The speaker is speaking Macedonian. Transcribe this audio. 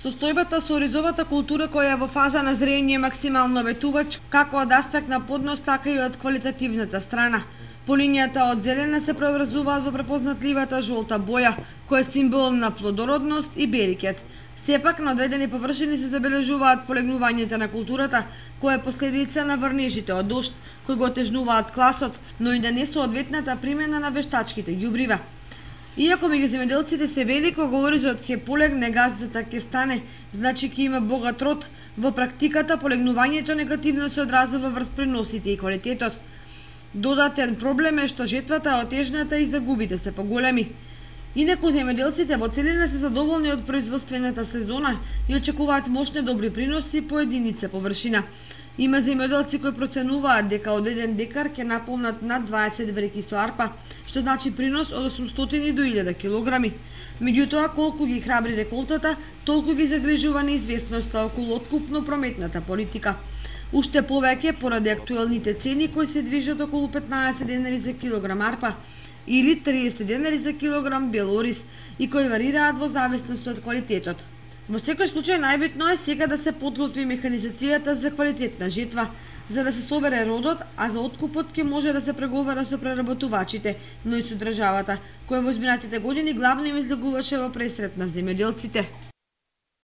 Состојбата со оризовата култура која е во фаза на зрење е максимално ветувач, како од аспект на поднос, така и од квалитативната страна. Полињата од зелена се преобразуваат во препознатливата жолта боја, која е символ на плодородност и берикет. Сепак на одредени површини се забележуваат полегнувањето на културата, која е последица на врнежите од дожд, кои го отежнуваат класот, но и да не соодветната примена на вештачките ѓубрива. Иако меѓу земјоделците се вели кога оризот ќе полегне, газдата ќе стане, значи ќе има богат род, во практиката полегнувањето негативно се одразува врз преносите и квалитетот. Додатен проблем е што жетвата е отежната и загубите се поголеми. Инаку земјоделците во целина се задоволни од производствената сезона и очекуваат мощни добри приноси по единица површина. Има земјоделци кои проценуваат дека од 1 декар ќе наполнат над 20 вреки со арпа, што значи принос од 800 до 1000 килограми. Меѓутоа, колку ги храбри реколтата, толку ги загрижува неизвестноста околу откупно-прометната политика. Уште повеќе поради актуелните цени кои се движат околу 15 денари за килограм арпа или 30 денари за килограм бел ориз и кои варираат во зависност од квалитетот. Во секој случај најбитно е сега да се подготви механизацијата за квалитетна жетва, за да се собере родот, а за откупот ќе може да се преговара со преработувачите, но и со државата, која во изминатите години главно им излегуваше во пресрет на земјоделците.